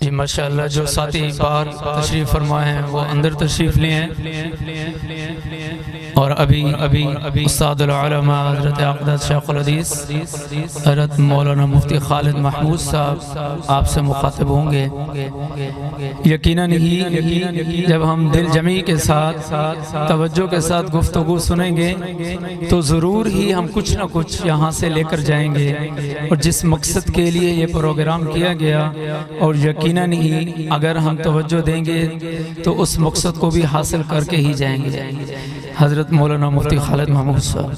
جی ماشاءاللہ جو ساتھی باہر تشریف فرمائے ہیں وہ اندر تشریف لے ہیں، اور ابھی استاد العلماء حضرت اقدس شیخ الحدیث حضرت مولانا مفتی خالد محمود صاحب آپ سے مخاطب ہوں گے۔ یقیناً ہی جب ہم دل جمعی کے ساتھ توجہ کے ساتھ گفتگو سنیں گے تو ضرور ہی ہم کچھ نہ کچھ یہاں سے لے کر جائیں گے، اور جس مقصد کے لیے یہ پروگرام کیا گیا، اور یقیناً ہی اگر ہم توجہ دیں گے تو اس مقصد کو بھی حاصل کر کے ہی جائیں گے۔ حضرت مولانا مفتی خالد محمود صاحب۔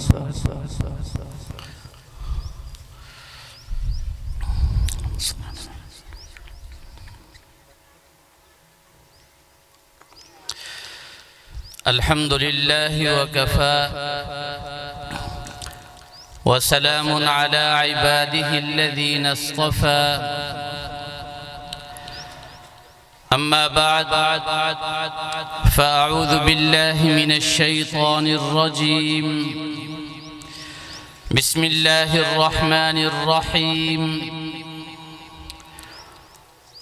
الحمد لله وكفى وسلام على عباده الذين اصطفى، أما بعد فأعوذ بالله من الشيطان الرجيم، بسم الله الرحمن الرحيم،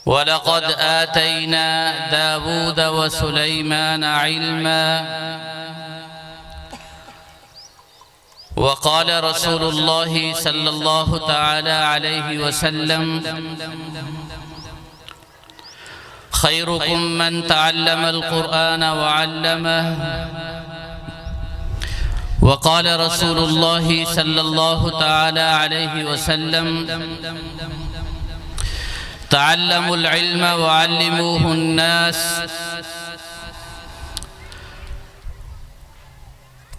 وَلَقَدْ آتَيْنَا دَاوُودَ وَسُلَيْمَانَ عِلْمًا، وقال رسول الله صلى الله تعالى عليه وسلم: خيركم من تعلم القرآن وعلمه، وقال رسول الله صلى الله تعالى عليه وسلم: تعلموا العلم وعلموه الناس،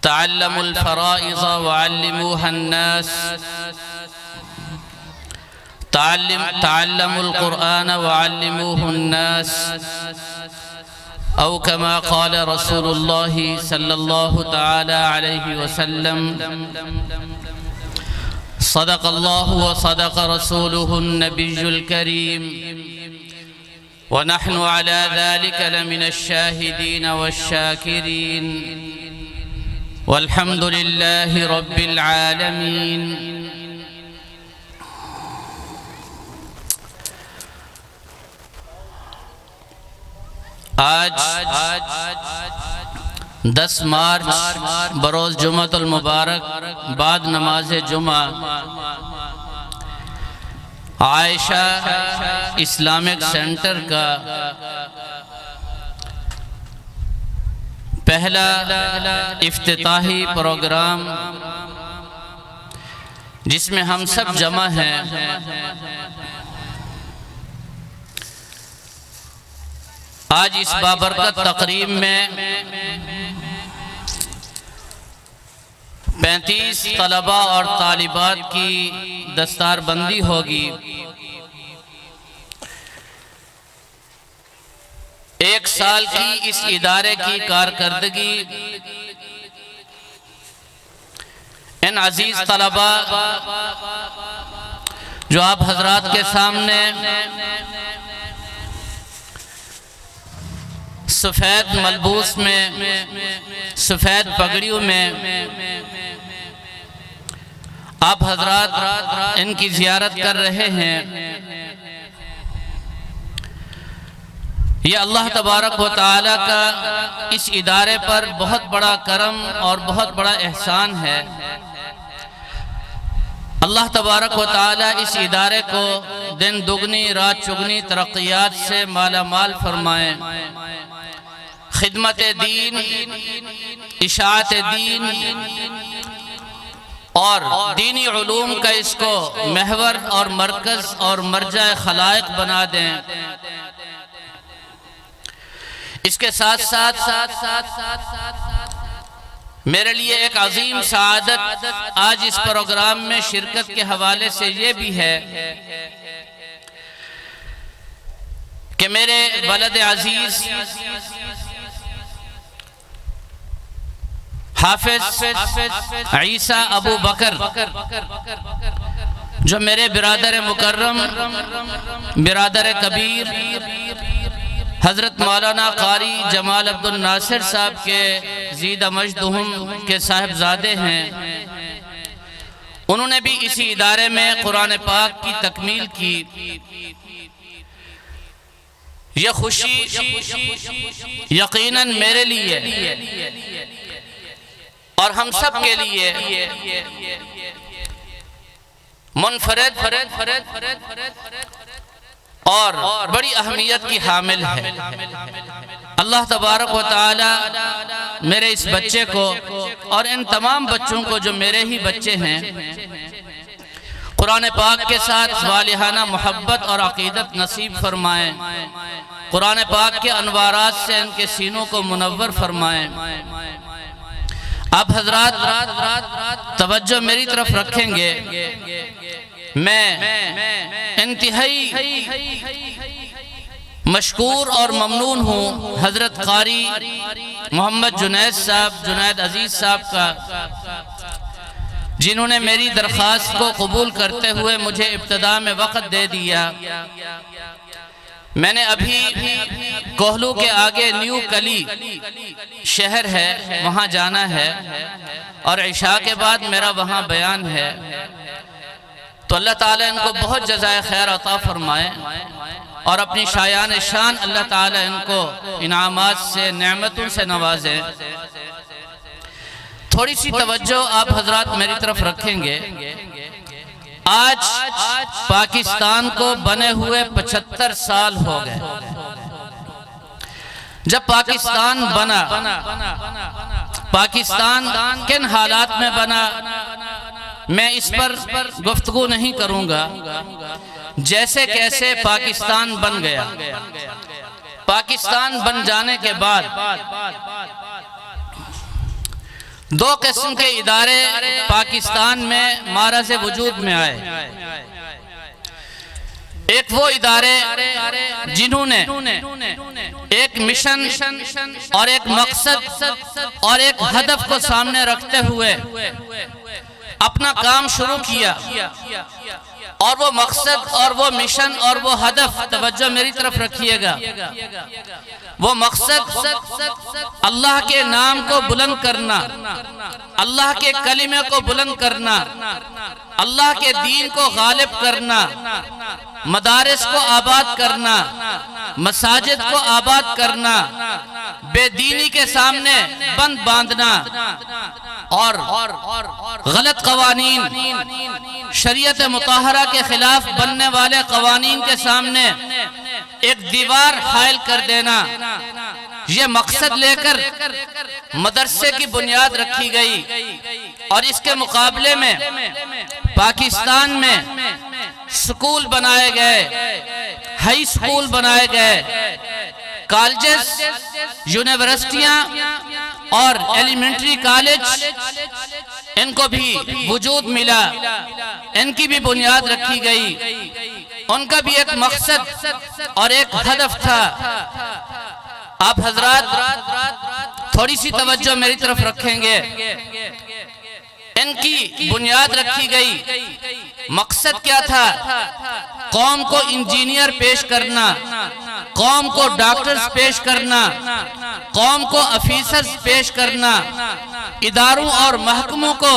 تعلموا الفرائض وعلموها الناس، تعلموا القرآن وعلموه الناس، أو كما قال رسول الله صلى الله تعالى عليه وسلم: صدق الله وصدق رسوله النبي الكريم، ونحن على ذلك لمن الشاهدين والشاكرين، والحمد لله رب العالمين۔ آج 10 مارچ بروز جمعۃ المبارک بعد نماز جمعہ عائشہ اسلامک سینٹر کا پہلا افتتاحی پروگرام جس میں ہم سب جمع ہیں، آج اس بابرکت تقریب میں 35 طلباء اور طالبات کی دستار بندی ہوگی۔ ایک سال کی اس ادارے کی کارکردگی ان عزیز طلباء جو آپ حضرات کے سامنے سفید ملبوس میں، سفید پگڑیوں میں آپ حضرات ان کی زیارت کر رہے ہیں، یہ اللہ تبارک و تعالیٰ کا اس ادارے پر بہت بڑا کرم اور بہت بڑا احسان ہے۔ اللہ تبارک و تعالیٰ اس ادارے کو دن دگنی رات چگنی ترقیات سے مالا مال فرمائیں، خدمت دین، اشاعت دین اور دینی علوم کا اس کو محور اور مرکز اور مرجع خلائق بنا دیں۔ اس کے ساتھ میرے لیے ایک عظیم سعادت آج اس پروگرام میں شرکت کے حوالے سے یہ بھی ہے کہ میرے ولد عزیز حافظ عیسیٰ ابو بکر جو میرے برادر مکرم، برادر کبیر حضرت مولانا قاری جمال عبد الناصر صاحب کے زیدہ مجدہم کے صاحبزادے ہیں، انہوں نے بھی اسی ادارے میں قرآن پاک کی تکمیل کی۔ یہ خوشی یقیناً میرے لیے اور ہم سب کے لیے منفرد اور بڑی اہمیت کی حامل ہے۔ اللہ تبارک و تعالی میرے اس بچے کو اور ان تمام بچوں کو جو میرے ہی بچے ہیں قرآن پاک کے ساتھ صالحانہ محبت اور عقیدت نصیب فرمائیں، قرآن پاک کے انوارات سے ان کے سینوں کو منور فرمائیں۔ آپ حضرات توجہ میری طرف رکھیں گے، میں انتہائی مشکور اور ممنون ہوں حضرت قاری محمد جنید عزیز صاحب کا، جنہوں نے میری درخواست کو قبول کرتے ہوئے مجھے ابتدا میں وقت دے دیا۔ میں نے ابھی کوہلو کے آگے نیو کلی شہر ہے، وہاں جانا ہے اور عشاء کے بعد میرا وہاں بیان ہے، تو اللہ تعالیٰ ان کو بہت جزائے خیر عطا فرمائے اور اپنی شایان شان اللہ تعالیٰ ان کو انعامات سے نعمتوں سے نوازے۔ تھوڑی سی توجہ آپ حضرات میری طرف رکھیں گے۔ آج پاکستان کو بنے ہوئے 75 سال ہو گئے۔ جب پاکستان بنا، پاکستان کن حالات میں بنا میں اس پر گفتگو نہیں کروں گا، جیسے کیسے پاکستان بن گیا۔ پاکستان بن جانے کے بعد دو قسم کے ادارے پاکستان میں معرض وجود میں آئے۔ ایک وہ ادارے جنہوں نے ایک مشن اور ایک مقصد اور ایک ہدف کو سامنے رکھتے ہوئے اپنا کام شروع کیا، اور وہ مقصد اور وہ مشن اور وہ ہدف، توجہ میری طرف رکھیے گا، وہ مقصد اللہ کے نام کو بلند کرنا، اللہ کے کلمے کو بلند کرنا، اللہ کے دین کو غالب کرنا، مدارس کو آباد کرنا، مساجد کو آباد کرنا، بے دینی کے سامنے بند باندھنا اور غلط قوانین، شریعت مطہرہ کے خلاف بننے والے قوانین کے سامنے ایک دیوار حائل کر دینا، یہ مقصد لے کر مدرسے کی بنیاد رکھی گئی۔ اور اس کے مقابلے میں پاکستان میں سکول بنائے گئے، ہائی سکول بنائے گئے، کالجز، یونیورسٹیاں اور ایلیمنٹری کالج، ان کو بھی وجود ملا، ان کی بھی بنیاد رکھی گئی، ان کا بھی ایک مقصد اور ایک ہدف تھا۔ آپ حضرات تھوڑی سی توجہ میری طرف رکھیں گے، ان کی بنیاد رکھی گئی، مقصد کیا تھا؟ قوم کو انجینئر پیش کرنا، قوم کو ڈاکٹرز پیش کرنا، قوم کو افیسرز پیش کرنا، اداروں اور محکموں کو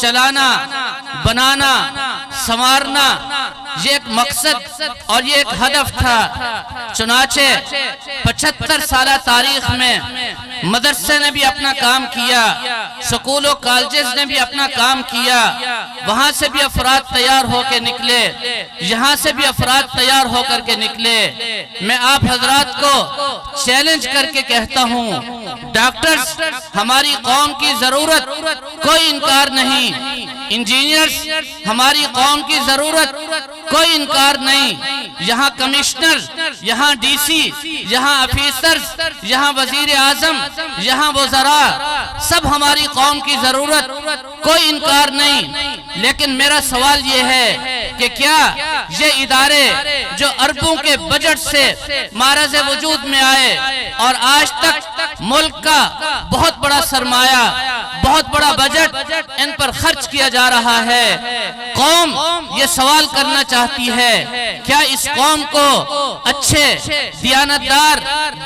چلانا، بنانا، سنوارنا، یہ ایک مقصد اور یہ ایک ہدف تھا۔ چنانچہ 75 سالہ تاریخ میں مدرسے نے بھی اپنا کام کیا، سکول و کالجز نے بھی اپنا کام کیا، وہاں سے بھی افراد تیار ہو کے نکلے، یہاں سے بھی افراد تیار ہو کر کے نکلے۔ میں آپ حضرات کو چیلنج کر کے کہتا ہوں، ڈاکٹرز ہماری قوم کی ضرورت، کوئی انکار نہیں، انجینئرز ہماری قوم کی ضرورت، کوئی انکار نہیں، یہاں کمشنر، یہاں ڈی سی، یہاں افیسرز، یہاں وزیر اعظم، یہاں وزراء، سب ہماری قوم کی ضرورت، کوئی انکار نہیں۔ لیکن میرا سوال یہ ہے کہ کیا یہ ادارے جو اربوں کے بجٹ سے معرض وجود میں آئے اور آج تک ملک کا بہت بڑا سرمایہ، بہت بڑا بجٹ ان پر خرچ کیا جا رہا ہے، قوم یہ سوال کرنا چاہتی ہے کیا اس قوم کو اچھے دیانتدار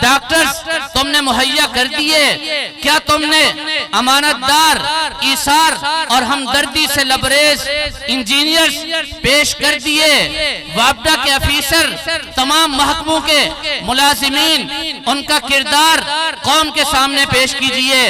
ڈاکٹرز تم نے مہیا کر دیے؟ کیا تم نے امانتدار، ایثار اور ہمدردی سے لبریز انجینئرز پیش کر دیے؟ وابڈا کے افیسر تمام محکموں کے ملازمین، ان کا کردار قوم کے سامنے پیش کیجئے۔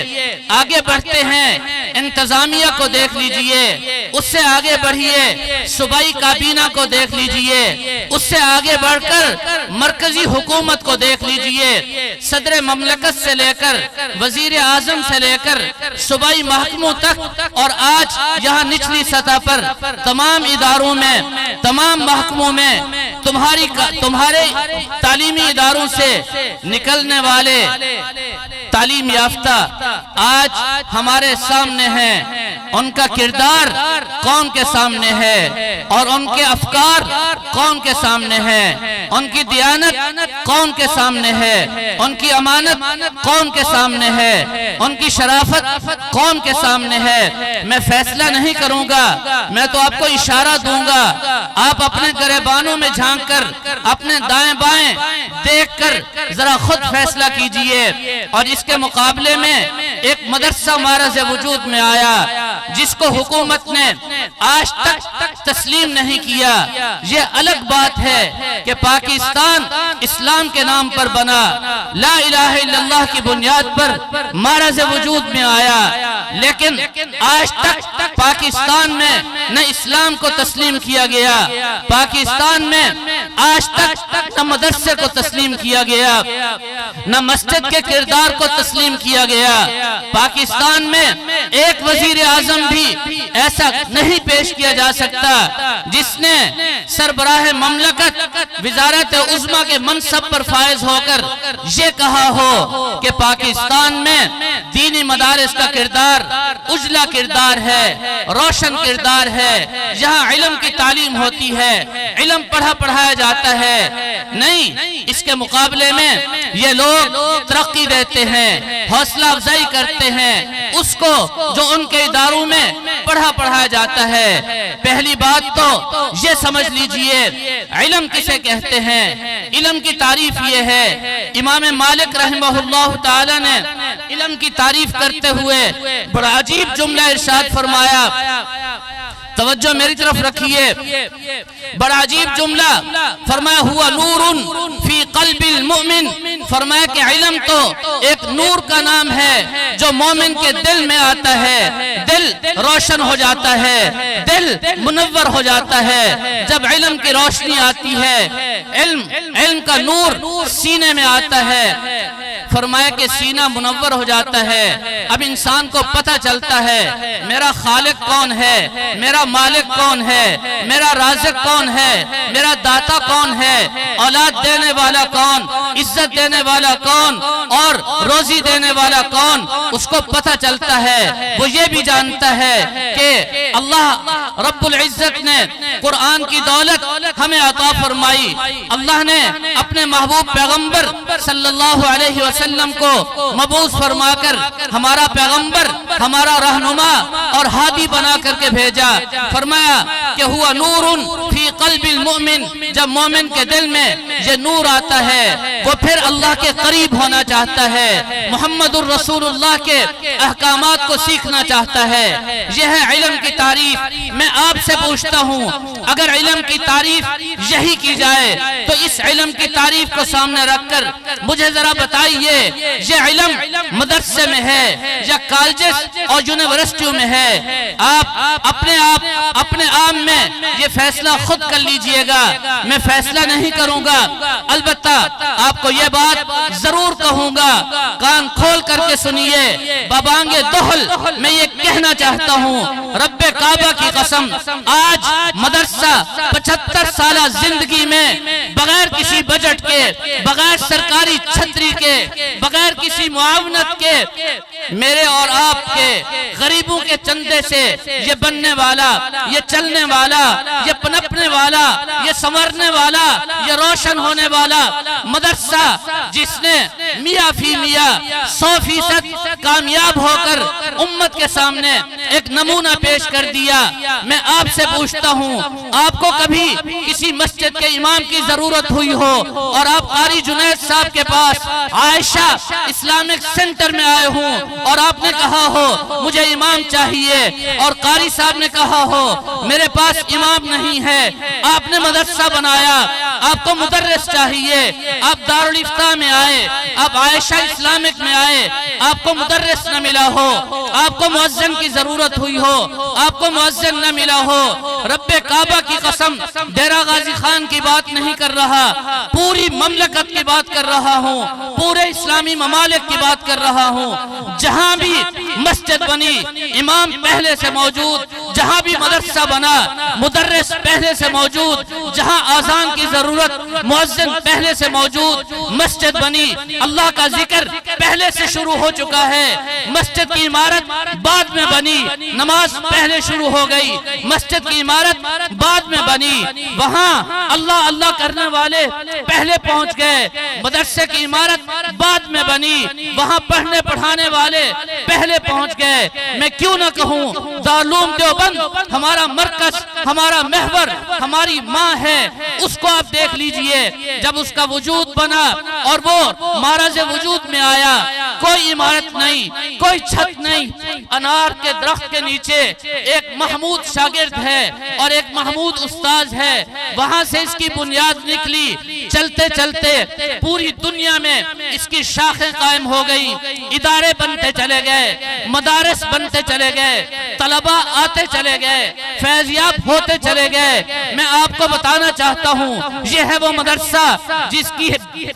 آگے بڑھتے ہیں، انتظامیہ کو دیکھ لیجئے، اس سے آگے بڑھیے صوبائی کابینہ کو دیکھ لیجئے، اس سے آگے بڑھ کر مرکزی حکومت کو دیکھ لیجئے، صدر مملکت سے لے کر وزیر اعظم سے لے کر صوبائی محکموں تک، اور آج یہاں نچلی سطح پر تمام اداروں میں، تمام محکموں میں تمہارے تعلیمی اداروں سے نکلنے والے تعلیم یافتہ آج ہمارے سامنے ہیں۔ ان کا کردار قوم کے سامنے ہے، اور ان کے افکار قوم کے سامنے ہے، ان کی دیانت قوم کے سامنے ہے، ان کی امانت قوم کے سامنے ہے، ان کی شرافت قوم کے سامنے ہے۔ میں فیصلہ نہیں کروں گا، میں تو آپ کو اشارہ دوں گا، آپ اپنے گریبانوں میں جھانک کر، اپنے دائیں بائیں دیکھ کر ذرا خود فیصلہ کیجئے۔ اور اس کے مقابلے میں ایک مدرسہ معرض وجود میں آیا، جس کو حکومت نے آج تک تسلیم نہیں کیا۔ یہ الگ بات ہے کہ پاکستان اسلام کے نام پر بنا، لا الہ الا اللہ کی بنیاد پر معرض وجود میں آیا، لیکن آج تک پاکستان میں نہ اسلام کو تسلیم کیا گیا، پاکستان میں آج تک نہ مدرسے کو تسلیم کیا گیا، نہ مسجد کے کردار کو تسلیم کیا گیا۔ پاکستان میں ایک وزیر اعظم بھی ایسا نہیں پیش کیا جا سکتا جس نے سربراہ مملکت وزارت عظمیٰ کے منصب پر فائز ہو کر یہ کہا ہو کہ پاکستان میں دینی مدارس کا کردار اجلا کردار ہے، روشن کردار ہے، جہاں علم کی تعلیم ہوتی ہے، علم پڑھایا جاتا ہے۔ نہیں، اس کے مقابلے میں یہ لوگ ترقی دیتے ہیں، حوصلہ افزائی کرتے ہیں اس کو جو ان کے اداروں میں پڑھایا جاتا ہے۔ پہلی بات تو یہ سمجھ لیجئے، علم کسے کہتے ہیں؟ علم کی تعریف یہ ہے، امام مالک رحمہ اللہ تعالی نے علم کی تعریف کرتے ہوئے بڑا عجیب جملہ ارشاد فرمایا، توجہ میری طرف رکھیے، بڑا عجیب جملہ فرمایا، ہوا نور فی قلب المؤمن، فرمایا کہ علم تو ایک نور کا نام ہے جو مومن کے دل میں آتا ہے، دل روشن ہو جاتا ہے، دل منور ہو جاتا ہے جب علم کی روشنی آتی ہے، علم کا نور سینے میں آتا ہے، فرمایا کہ سینہ منور ہو جاتا ہے۔ اب انسان کو پتہ چلتا ہے میرا خالق کون ہے، میرا مالک کون ہے، میرا رازق کون ہے، میرا داتا کون ہے، اولاد دینے والا کون، عزت دینے والا کون، اور روزی دینے والا کون، اس کو پتہ چلتا ہے۔ وہ یہ بھی جانتا ہے کہ اللہ رب العزت نے قرآن کی دولت ہمیں عطا فرمائی، اللہ نے اپنے محبوب پیغمبر صلی اللہ علیہ وسلم کو مبعوث فرما کر ہمارا پیغمبر، ہمارا رہنما اور ہادی بنا کر کے بھیجا۔ فرمایا کہ ہوا نور فی قلب المؤمن، جب مومن کے دل میں یہ نور آتا ہے وہ پھر اللہ کے قریب ہونا چاہتا ہے، محمد الرسول اللہ کے احکامات کو سیکھنا چاہتا ہے۔ یہ ہے علم کی تعریف۔ میں آپ سے پوچھتا ہوں، اگر علم کی تعریف یہی کی جائے تو اس علم کی تعریف کو سامنے رکھ کر مجھے ذرا بتائیے، یہ علم مدرسے میں ہے یا کالجز اور یونیورسٹیوں میں ہے؟ آپ اپنے آپ میں یہ فیصلہ خود کر لیجئے گا، میں فیصلہ نہیں کروں گا۔ البتہ آپ کو یہ بات ضرور کہوں گا، کان کھول کر کے سنیے، بابانگ دہل میں یہ کہنا چاہتا ہوں، رب کعبہ کی قسم، آج مدرسہ 75 سالہ زندگی میں بغیر کسی بجٹ کے، بغیر سرکاری چھتری کے، بغیر کسی معاونت کے، میرے اور آپ کے غریبوں کے چندے سے یہ بننے والا، یہ چلنے والا، یہ پنپنے والا، یہ سنورنے والا، یہ روشن ہونے والا مدرسہ، جس نے میاں فی میاں 100% کامیاب ہو کر امت کے سامنے ایک نمونہ پیش کر دیا۔ میں آپ سے پوچھتا ہوں، آپ کو کبھی کسی مسجد کے امام کی ضرورت ہوئی ہو اور آپ قاری جنید صاحب کے پاس عائشہ اسلامک سینٹر میں آئے ہوں اور آپ نے کہا ہو مجھے امام چاہیے، اور قاری صاحب نے کہا ہو میرے پاس امام نہیں ہے، آپ نے مدرسہ بنایا، آپ کو مدرس چاہیے، آپ دارالفتاح میں آئے، آپ عائشہ اسلامک میں آئے، آپ کو مدرس نہ ملا ہو، آپ کو مؤذن کی ضرورت ہوئی ہو، آپ کو مؤذن نہ ملا ہو، رب کعبہ کی قسم ڈیرہ غازی خان کی بات نہیں کر رہا، پوری مملکت کی بات کر رہا ہوں، پورے اسلامی ممالک کی بات کر رہا ہوں، جہاں بھی مسجد بنی امام پہلے سے موجود، جہاں بھی مدرسہ بنا مدرس پہلے سے موجود، جہاں آذان کی ضرورت مؤذن پہلے سے موجود، مسجد بنی اللہ کا ذکر پہلے سے شروع ہو چکا ہے، مسجد کی عمارت بعد میں بنی، نماز پہلے شروع ہو گئی، مسجد کی عمارت بعد میں بنی، وہاں اللہ اللہ کرنے والے پہلے پہنچ گئے، مدرسے کی عمارت بعد میں بنی، وہاں پڑھنے پڑھانے والے پہلے پہنچ گئے۔ میں کیوں نہ کہوں دارالعلوم دیوبند ہمارا مرکز، ہمارا محور، ہماری ماں ہے، اس کو آپ دیکھ لیجئے، جب اس کا وجود بنا اور وہ معرض وجود میں آیا، کوئی عمارت نہیں، کوئی چھت نہیں، انار کے درخت کے نیچے ایک محمود شاگرد ہے اور ایک محمود استاذ ہے، وہاں سے اس کی بنیاد نکلی، چلتے چلتے پوری دنیا میں اس کی شاخیں قائم ہو گئی، ادارے بنتے چلے گئے، مدارس بنتے چلے گئے، طلبہ آتے چلے گئے، فیضیاب ہوتے چلے گئے۔ میں آپ کو بتانا چاہتا ہوں یہ ہے وہ مدرسہ جس کی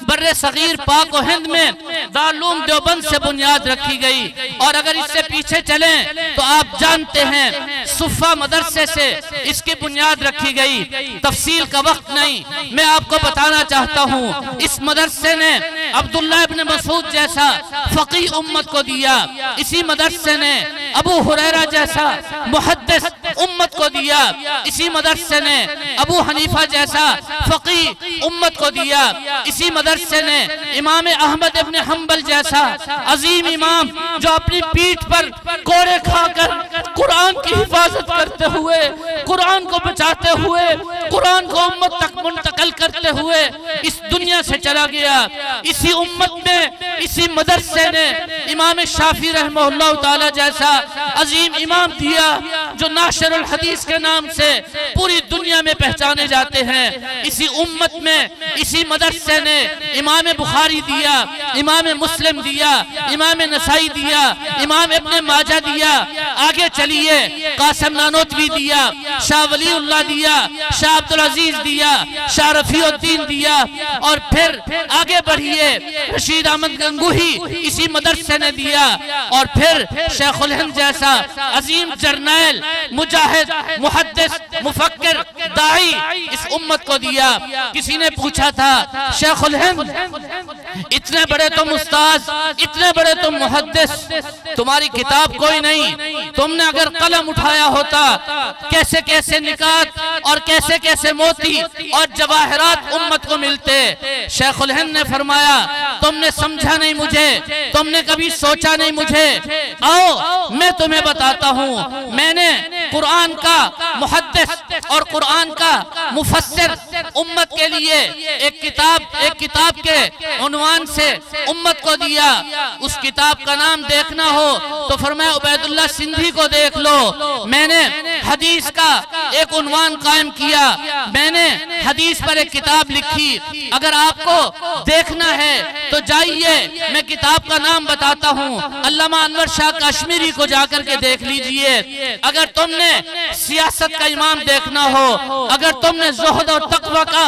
بر صغیر پاک و ہند میں دارالعلوم دیوبند سے بنیاد رکھی گئی، اور اگر اس سے پیچھے چلیں تو آپ جانتے ہیں صفہ مدرسے سے اس کی بنیاد رکھی گئی، تفصیل کا وقت نہیں، میں آپ کو بتانا چاہتا ہوں اس مدرسے نے عبداللہ ابن مسعود جیسا فقیہ امت کو دیا، اسی مدرسے نے ابو ہریرہ جیسا محدث امت کو دیا، اسی مدرسے نے ابو حنیفہ جیسا فقیہ امت کو دیا، اسی مدرسے نے امام احمد ابن حنبل جیسا عظیم امام جو اپنی پیٹھ پر کوڑے کھا کر قرآن کی حفاظت کرتے ہوئے، قرآن کو بچاتے ہوئے، قرآن کو امت تک منتقل کرتے ہوئے اس دنیا سے چلا گیا، اسی امت میں اسی مدرسے نے امام شافعی رحمہ اللہ تعالی جیسا عظیم امام دیا جو ناشر الحدیث کے نام سے پوری دنیا میں پہچانے جاتے ہیں، اسی امت میں اسی مدرسے نے امام بخاری دیا، امام مسلم دیا، امام نسائی دیا، امام ابن ماجہ دیا، آگے چلیے قاسم نانوتوی دیا، شاہ ولی اللہ دیا، شاہ عبدالعزیز دیا، شاہ رفیع الدین دیا، اور پھر آگے بڑھیے رشید احمد گنگوہی اسی مدرسے نے دیا، اور پھر شیخ الہند جیسا عظیم جرنیل مجاہد محدث مفکر داعی اس امت کو دیا۔ کسی نے پوچھا تھا شیخ الہند اتنے بڑے تم استاذ، اتنے بڑے تم محدث، تمہاری کتاب کوئی نہیں، تم نے اگر قلم اٹھایا ہوتا کیسے کیسے نکات اور کیسے کیسے موتی اور جواہرات امت کو ملتے۔ شیخ الہند نے فرمایا تم نے سمجھا نہیں مجھے، تم نے کبھی سوچا نہیں مجھے، آؤ میں تمہیں بتاتا ہوں، میں نے قرآن کا محدث اور قرآن کا مفسر امت کے لیے ایک کتاب کے عنوان سے امت کو دیا، اس کتاب کا نام دیکھنا ہو تو فرمایا عبید اللہ سندھی کو دیکھ لو، میں نے حدیث کا ایک عنوان قائم کیا، میں نے حدیث پر ایک کتاب لکھی، اگر آپ کو دیکھنا ہے تو جائیے میں کتاب کا نام بتاتا ہوں، علامہ انور شاہ کشمیری کو جا کر کے دیکھ لیجئے۔ اگر تم نے سیاست کا امام دیکھنا ہو، اگر تم نے زہد اور تقوی کا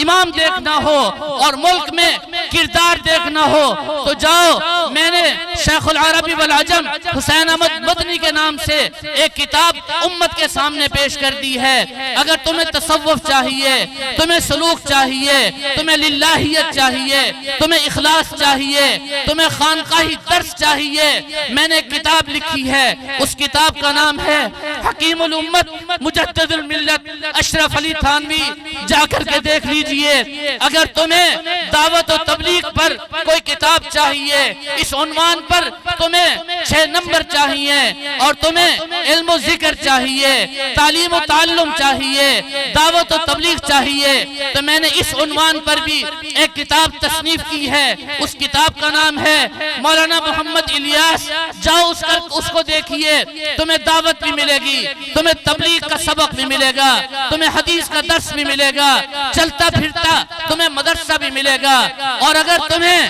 امام دیکھنا ہو اور ملک میں کردار دیکھنا ہو تو جاؤ، میں نے شیخ العربی والعجم حسین احمد مدنی کے نام سے ایک کتاب امت کے سامنے پیش کر دی ہے۔ اگر تمہیں تصوف چاہیے، تمہیں سلوک چاہیے، تمہیں للہیت چاہیے، تمہیں اخلاص چاہیے، تمہیں خانقاہی درس چاہیے، میں نے ایک کتاب لکھی ہے، اس کتاب کا نام ہے حکیم الامت مجدد الملت اشرف علی تھانوی، جا کر کے دیکھ لیجئے۔ اگر تمہیں دعوت و تبلیغ پر کوئی کتاب چاہیے، اس عنوان پر تمہیں 6 نمبر چاہیے، اور تمہیں علم و ذکر چاہیے، تعلیم و تعلم چاہیے، دعوت و تبلیغ چاہیے، تو میں نے اس عنوان پر بھی ایک کتاب تصنیف کی ہے۔ اس کتاب کا نام ہے مولانا محمد الیاس، جاؤ اس کو دیکھیے، تمہیں دعوت بھی ملے گی، تمہیں تبلیغ کا سبق بھی ملے گا، تمہیں حدیث کا درس بھی ملے گا، چلتا پھرتا تمہیں مدرسہ بھی ملے گا۔ اور اگر تمہیں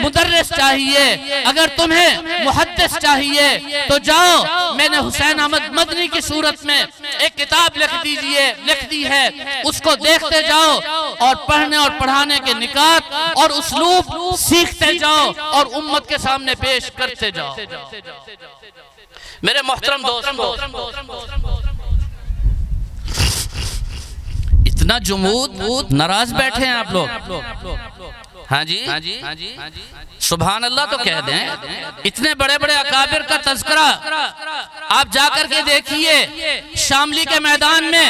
مدرس چاہیے، اگر تمہیں محدث چاہیے، تو جاؤ، میں نے حسین احمد مدنی کی صورت میں ایک کتاب لکھ دی ہے، اس کو دیکھتے جاؤ اور پڑھنے اور پڑھانے کے نکات اور اسلوب سیکھتے جاؤ اور امت کے سامنے پیش کرتے جاؤ۔ میرے محترم دوستو، اتنا جمود ناراض بیٹھے ہیں آپ لوگ؟ ہاں جی سبحان اللہ تو کہہ دیں۔ اتنے بڑے بڑے اکابر کا تذکرہ آپ جا کر کے دیکھیے، شاملی کے میدان میں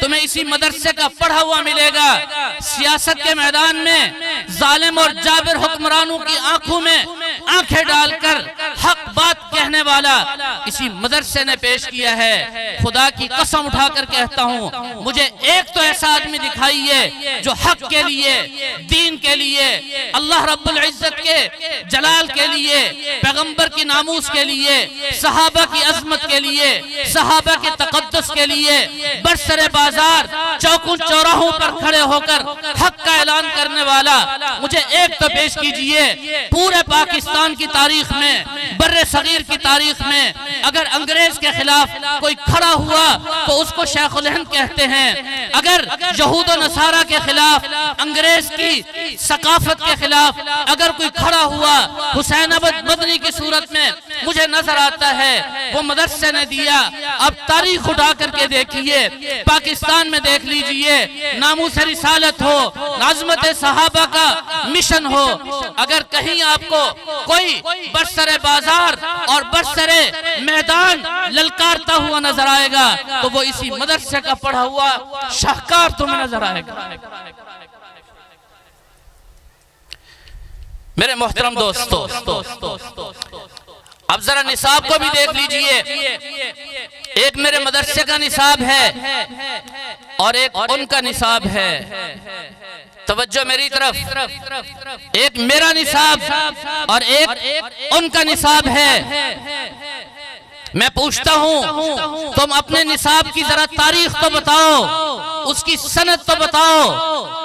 تمہیں اسی مدرسے کا پڑھا ہوا ملے گا۔ سیاست کے میدان میں ظالم اور جابر حکمرانوں کی آنکھوں میں آنکھیں ڈال کر حق بات کہنے والا اسی مدرسے نے پیش کیا ہے۔ خدا کی قسم اٹھا کر کہتا ہوں، مجھے ایک تو ایسا آدمی دکھائیے جو حق کے لیے، دین کے لیے، اللہ رب العزت کے جلال کے لیے، پیغمبر کی ناموس کے لیے، صحابہ کی عظمت کے لیے، صحابہ کے تقدس کے لیے برسر بازار چوکوں چوراہوں پر کھڑے ہو کر حق کا اعلان کرنے والا مجھے ایک تو پیش کیجئے۔ پورے پاکستان کی تاریخ میں، بر صغیر کی تاریخ میں اگر انگریز کے خلاف کوئی کھڑا ہوا تو اس کو شیخ الہند کہتے ہیں۔ اگر یہود و نصارہ کے خلاف، انگریز کی ثقافت کے خلاف اگر کوئی کھڑا ہوا، حسین احمد مدنی کی صورت میں مجھے نظر آتا ہے وہ مدرسے نے دیا۔ اب تاریخ اٹھا کر کے دیکھیے، پاکستان میں دیکھ لیجئے، ناموس رسالت ہو، عظمت صحابہ کا مشن ہو، اگر کہیں آپ کو کوئی برسر بازار اور برسر میدان للکارتا ہوا نظر آئے گا تو وہ اسی مدرسے کا پڑھا ہوا شاہکار تمہیں نظر آئے گا۔ میرے محترم دوستو، اب ذرا نصاب کو بھی دیکھ لیجئے۔ ایک میرے مدرسے کا نصاب ہے اور ایک ان کا نصاب ہے۔ توجہ میری طرف، ایک میرا نصاب اور ایک ان کا نصاب ہے۔ میں پوچھتا ہوں، تم اپنے نصاب کی ذرا تاریخ تو بتاؤ، اس کی سند تو بتاؤ،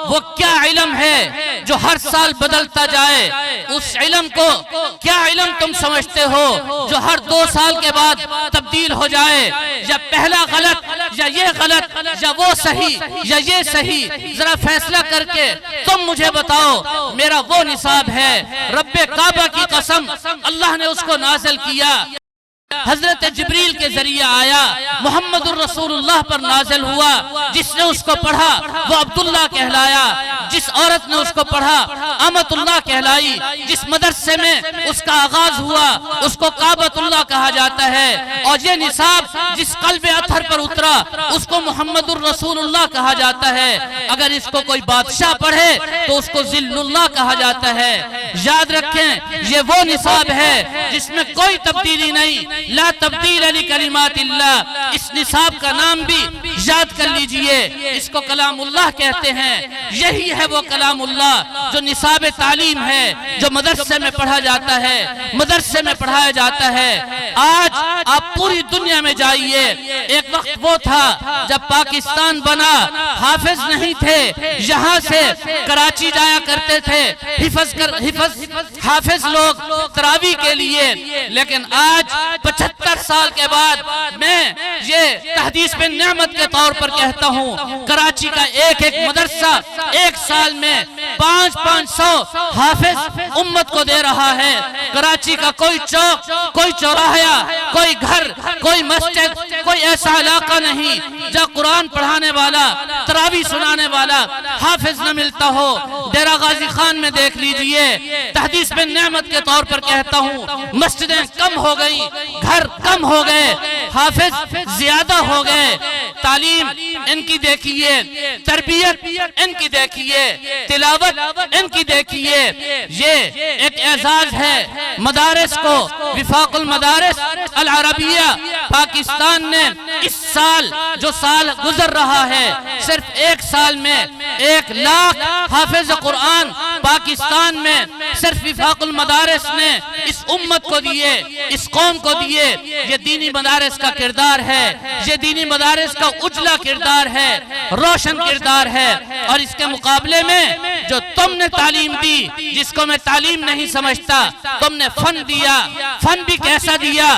وہ کیا علم ہے جو ہر سال بدلتا جائے؟ اس علم کو کیا علم تم سمجھتے ہو جو ہر 2 سال کے بعد تبدیل ہو جائے؟ یا پہلا غلط، یا یہ غلط، یا وہ صحیح، یا یہ صحیح، ذرا فیصلہ کر کے تم مجھے بتاؤ۔ میرا وہ نصاب ہے، رب کعبہ کی قسم، اللہ نے اس کو نازل کیا، حضرت جبریل کے ذریعہ آیا، محمد الرسول اللہ پر نازل ہوا۔ جس نے اس کو پڑھا وہ عبداللہ کہلایا، جس عورت نے اس کو پڑھا امت اللہ کہلائی، جس مدرسے میں اس کا آغاز ہوا اس کو کعبۃ اللہ کہا جاتا ہے، اور یہ نصاب جس قلب اطہر پر اترا اس کو محمد الرسول اللہ کہا جاتا ہے۔ اگر اس کو کوئی بادشاہ پڑھے تو اس کو ذل اللہ کہا جاتا ہے۔ یاد رکھیں، یہ وہ نصاب ہے جس میں کوئی تبدیلی نہیں، لا تبدیل لکلمات اللہ۔ اس نصاب کا نام بھی یاد کر لیجئے، اس کو کلام اللہ کہتے ہیں۔ یہی ہے وہ کلام اللہ جو نصاب تعلیم ہے، جو مدرسے میں پڑھا جاتا ہے، مدرسے میں پڑھایا جاتا ہے۔ آج آپ پوری دنیا میں جائیے، ایک وقت وہ تھا جب پاکستان بنا، حافظ نہیں تھے، یہاں سے کراچی جایا کرتے تھے حافظ لوگ تراویح کے لیے، لیکن آج 75 سال کے بعد میں یہ تحدیث بن نعمت کے طور پر کہتا ہوں، کراچی کا ایک مدرسہ ایک سال میں 500 حافظ امت کو دے رہا ہے۔ کراچی کا کوئی چوک، کوئی چوراہا، کوئی گھر، کوئی مسجد، کوئی ایسا علاقہ نہیں جہاں قرآن پڑھانے والا، تراویح سنانے والا حافظ نہ ملتا ہو۔ ڈیرہ غازی خان میں دیکھ لیجئے، تحدیث بن نعمت کے طور پر کہتا ہوں، مسجدیں کم ہو گئی، گھر کم ہو گئے، حافظ زیادہ ہو گئے۔ تعلیم ان کی دیکھیے، تربیت ان کی دیکھیے، تلاوت ان کی دیکھیے۔ یہ ایک اعزاز ہے مدارس کو۔ وفاق المدارس العربیہ پاکستان نے اس سال جو سال گزر رہا ہے، صرف ایک سال میں 1 لاکھ حافظ قرآن پاکستان میں صرف وفاق المدارس نے اس امت کو دیے، اس قوم کو دیے۔ یہ دینی مدارس کا کردار ہے، یہ دینی مدارس کا اجلا کردار ہے، روشن کردار ہے۔ اور اس کے مقابلے میں جو تم نے تعلیم دی، جس کو میں تعلیم نہیں سمجھتا، تم نے فن دیا۔ فن بھی کیسا دیا؟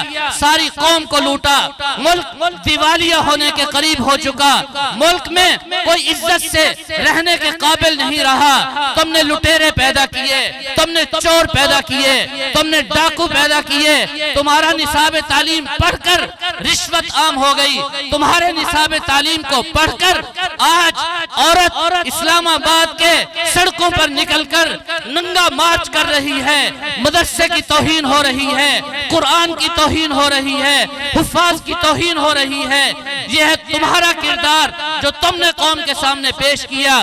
ساری قوم کو لوٹا۔ ملک دیوالیہ ہونے کے قریب ہو چکا، ملک میں کوئی عزت سے رہنے کے قابل نہیں رہا۔ تم نے لٹیرے پیدا کیے، تم نے چور پیدا کیے، تم نے ڈاکو پیدا کیے۔ تمہارا نصاب تعلیم پڑھ کر رشوت عام ہو گئی۔ تمہارے نصاب تعلیم کو پڑھ کر آج عورت اسلام آباد کے سڑکوں پر نکل کر ننگا مارچ کر رہی ہے، مدرسے کی توہین ہو رہی ہے، قرآن کی توہین ہو رہی ہے، حفاظ کی توہین ہو رہی ہے۔ یہ ہے تمہارا کردار جو تم نے قوم کے سامنے پیش کیا۔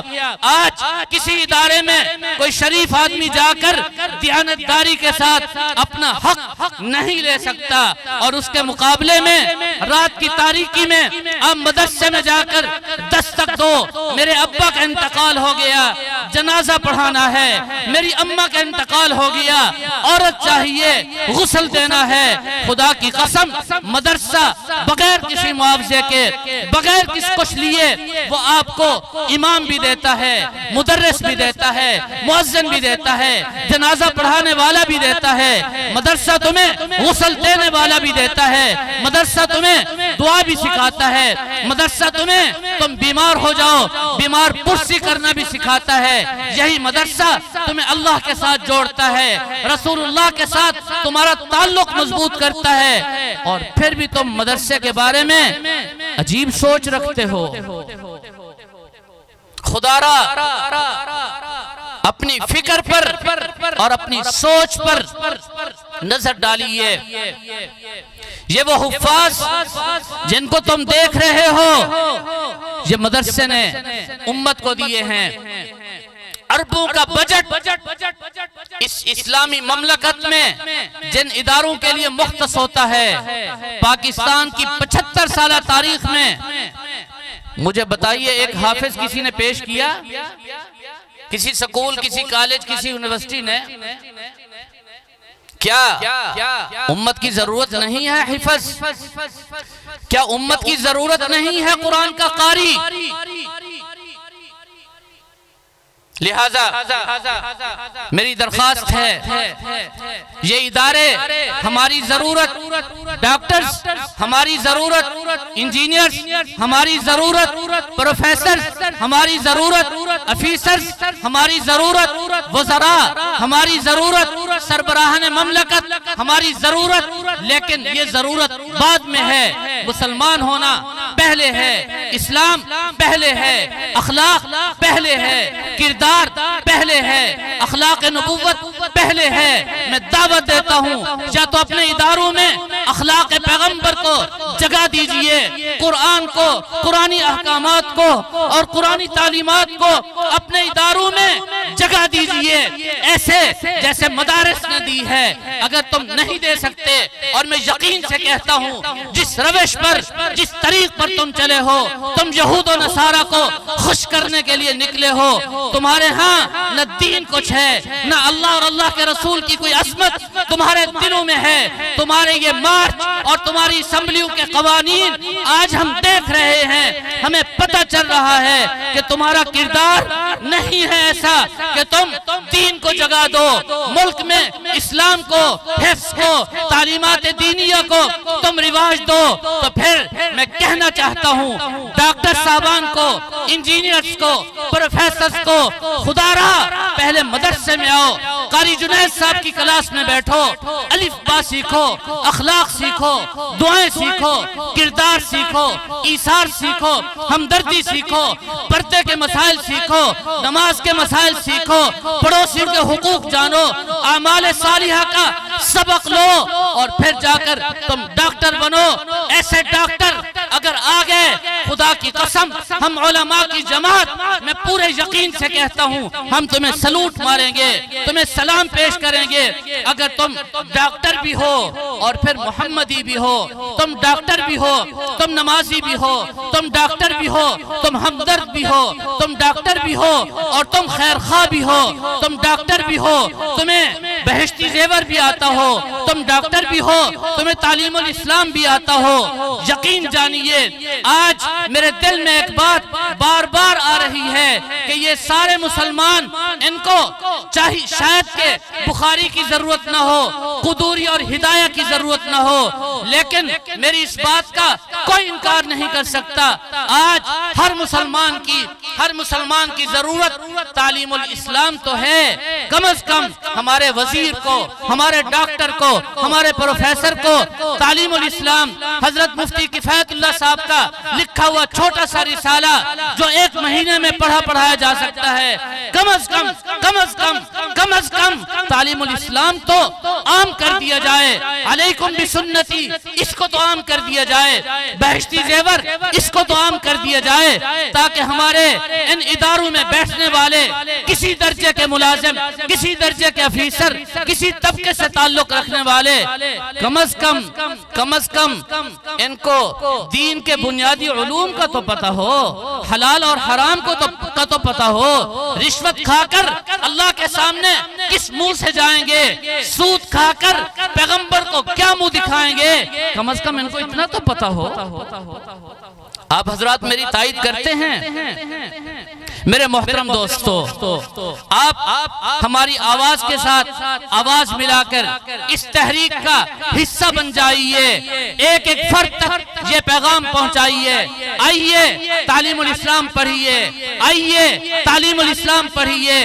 آج کسی ادارے میں کوئی شریف آدمی جا کر دیانتداری کے ساتھ اپنا حق نہیں لے سکتا، اور اس کے مقابلے میں رات کی تاریکی میں آپ مدرسے میں جا کر دستک دو، میرے ابا کا انتقال ہو گیا، جنازہ پڑھانا ہے، میری اماں کا انتقال ہو گیا، عورت چاہیے، غسل دینا ہے۔ خدا کی قسم، مدرسہ بغیر کسی معاوضے کے، بغیر کس کچھ لیے، وہ آپ کو امام بھی دیتا ہے، مدرس بھی دیتا ہے، مؤذن بھی دیتا ہے، جنازہ پڑھانے والا بھی دیتا ہے۔ مدرسہ تمہیں غسل دینے والا بھی دیتا ہے، مدرسہ تمہیں دعا بھی سکھاتا ہے، مدرسہ تمہیں تم بیمار ہو جاؤ بیمار پرسی کرنا بھی سکھاتا ہے۔ یہی مدرسہ تمہیں اللہ کے ساتھ جوڑتا ہے، رسول اللہ کے ساتھ تمہارا تعلق مضبوط کرتا ہے، اور پھر بھی تم مدرسے کے بارے میں عجیب سوچ رکھتے ہو۔ خدا را اپنی فکر پر اور اپنی سوچ پر نظر ڈالیے۔ یہ وہ حفاظ جن کو تم دیکھ رہے ہو، یہ مدرسے نے امت کو دیے ہیں۔ اربوں کا بجٹ اس اسلامی مملکت میں جن اداروں کے لیے مختص ہوتا ہے، پاکستان کی 75 سالہ تاریخ میں مجھے بتائیے ایک حافظ کسی نے پیش کیا؟ کسی سکول، کسی کالج، کسی یونیورسٹی نے؟ کیا امت کی ضرورت نہیں ہے حفظ؟ کیا امت کی ضرورت نہیں ہے قرآن کا قاری؟ لہذا میری درخواست ہے، یہ ادارے ہماری ضرورت، ڈاکٹرز ہماری ضرورت، انجینئرز ہماری ضرورت، پروفیسرز ہماری ضرورت، افیسرز ہماری ضرورت، وزراء ہماری ضرورت، سربراہان مملکت ہماری ضرورت، لیکن یہ ضرورت بعد میں ہے۔ مسلمان ہونا پہلے ہے، اسلام پہلے ہے، اخلاق پہلے ہے، کردار پہلے ہے، اخلاق نبوت پہلے ہے۔ میں دعوت دیتا ہوں، یا تو اپنے اداروں میں اخلاق پیغمبر کو جگہ دیجئے، قرآن کو، قرآنی احکامات کو اور قرآنی تعلیمات کو اپنے اداروں میں جگہ دیجئے، ایسے جیسے مدارس نے دی ہے۔ اگر تم نہیں دے سکتے، اور میں یقین سے کہتا ہوں جس روش پر، جس طریق پر تم چلے ہو، تم یہود و نصارہ کو خوش کرنے کے لیے نکلے ہو، تمہارے ہاں نہ دین کچھ ہے، نہ اللہ اور اللہ کے رسول کی کوئی عظمت تمہارے دلوں میں ہے۔ تمہارے یہ مارچ اور تمہاری اسمبلیوں کے قوانین آج ہم دیکھ رہے ہیں، ہمیں پتہ چل رہا ہے کہ تمہارا کردار نہیں ہے ایسا کہ تم دین کو جگہ دو، ملک میں اسلام کو، حفظ کو، تعلیمات دینیہ کو تم رواج دو۔ تو پھر میں کہنا چاہتا ہوں ڈاکٹر صاحبان کو، انجینئرز کو، پروفیسرز کو، خدا را پہلے مدرسے میں آؤ، قاری جنید صاحب کی کلاس میں بیٹھو، الف با سیکھو، اخلاق سیکھو، دعائیں سیکھو، کردار سیکھو، ایثار سیکھو، ہمدردی سیکھو، پردے کے مسائل سیکھو، نماز کے مسائل سیکھو، پڑوسیوں کے حقوق جانو، اعمال صالحہ کا سبق لو، اور پھر جا کر تم ڈاکٹر بنو۔ ایسے ڈاکٹر اگر آگئے، خدا کی قسم ہم علماء کی جماعت میں پورے یقین سے کہتا ہوں ہم تمہیں سلوٹ ماریں گے، تمہیں سلام پیش کریں گے۔ اگر تم ڈاکٹر بھی ہو اور پھر محمدی بھی ہو، تم ڈاکٹر بھی ہو، تم نمازی بھی ہو، تم ڈاکٹر بھی ہو، تم ہمدرد بھی ہو، تم ڈاکٹر بھی ہو اور تم خیر خواہ بھی ہو، تم ڈاکٹر بھی ہو، تمہیں بہشتی زیور بھی آتا ہو، تم ڈاکٹر بھی ہو، تمہیں تعلیم الاسلام بھی آتا ہو، یقین جانیے آج میرے دل میں ایک بات بار بار آ رہی ہے کہ یہ سارے مسلمان، ان کو چاہیے شاید کہ بخاری کی ضرورت نہ ہو، قدوری اور ہدایہ کی ضرورت نہ ہو، لیکن میری اس بات کا کوئی انکار نہیں کر سکتا، آج ہر مسلمان کی ضرورت تعلیم الاسلام تو ہے۔ کم از کم ہمارے وزیر کو، ہمارے ڈاکٹر کو، ہمارے پروفیسر کو تعلیم الاسلام، حضرت مفتی کفایت اللہ صاحب کا لکھا ہوا چھوٹا سا رسالہ جو 1 مہینے میں پڑھایا جا سکتا ہے، کم از کم تعلیم الاسلام تو عام کر دیا جائے۔ علیکم بسنتی، اس کو تو عام کر دیا جائے۔ بہشتی زیور، اس کو تو عام کر دیا جائے، تاکہ ہمارے ان اداروں میں بیٹھنے والے کسی درجے کے ملازم، کسی درجے کے افیسر، کسی طبقے سے تعلق رکھنے والے کم از کم ان کو دین کے بنیادی علوم کا تو پتہ ہو، حلال اور حرام کا تو پتہ ہو۔ رشوت کھا کر اللہ کے سامنے کس منہ سے جائیں گے؟ سود کھا کر پیغمبر کو کیا منہ دکھائیں گے؟ کم از کم ان کو اتنا تو پتہ ہو۔ آپ حضرات میری تائید کرتے ہیں؟ میرے محترم دوستو، آپ ہماری آواز کے ساتھ آواز ملا کر اس تحریک کا حصہ بن جائیے، ایک ایک فرد تک یہ پیغام پہنچائیے۔ آئیے تعلیم الاسلام پڑھیے، آئیے تعلیم الاسلام پڑھیے۔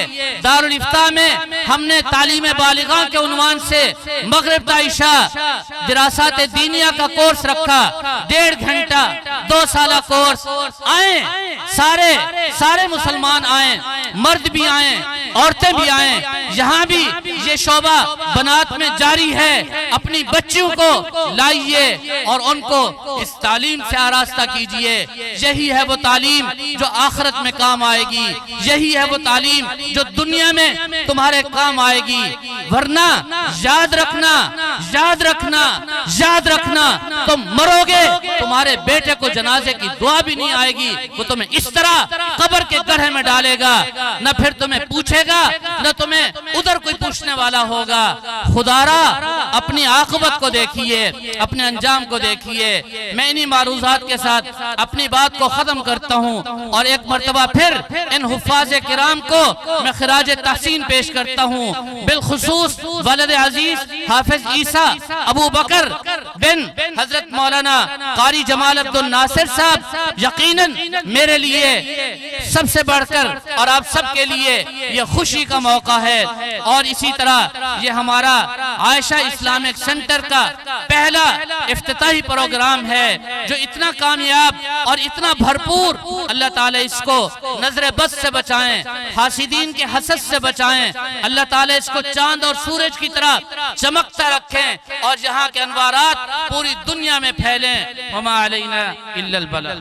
دارالافتاء میں ہم نے تعلیم بالغاں کے عنوان سے مغرب تا عشاء دراسات دینیہ کا کورس رکھا، 1.5 گھنٹہ 2 سالہ کورس۔ آئیں سارے مسلمان آئیں، مرد بھی آئیں، عورتیں بھی آئیں، یہاں بھی یہ شعبہ بنات میں جاری ہے۔ اپنی بچیوں کو لائیے اور ان کو اس تعلیم سے آراستہ کیجئے۔ یہی ہے وہ تعلیم جو آخرت میں کام آئے گی، یہی ہے وہ تعلیم جو دنیا میں تمہارے کام آئے گی۔ ورنہ یاد رکھنا تم مرو گے، تمہارے بیٹے کو جنازے کی دعا بھی نہیں آئے گی، وہ تمہیں اس طرح قبر کے گڑھے میں ڈالے گا، نہ پھر تمہیں پوچھے گا، نہ تمہیں ادھر کوئی پوچھنے والا ہوگا۔ خدارا اپنی عاقبت کو دیکھیے، اپنے انجام کو دیکھیے۔ میں انہی معروضات کے ساتھ اپنی بات کو ختم کرتا ہوں، اور ایک مرتبہ پھر ان حفاظ کرام کو میں خراج تحسین پیش کرتا ہوں، بالخصوص والد عزیز حافظ عیسیٰ ابو بکر بن حضرت مولانا قاری جمال عبد الناصر صاحب۔ یقیناً میرے لیے سب سے بڑھ کر اور آپ سب کے لیے یہ خوشی کا موقع ہے، اور اسی طرح یہ ہمارا عائشہ اسلامک سینٹر کا پہلا افتتاحی پروگرام ہے جو اتنا کامیاب اور اتنا بھرپور۔ اللہ تعالیٰ اس کو نظر بد سے بچائیں، حاسدین کے حسد سے بچائیں۔ اللہ تعالیٰ اس کو چاند اور سورج کی طرح چمکتا رکھیں، اور یہاں کے انوارات پوری دنیا میں پھیلیں۔ وما علینا الا البلاغ۔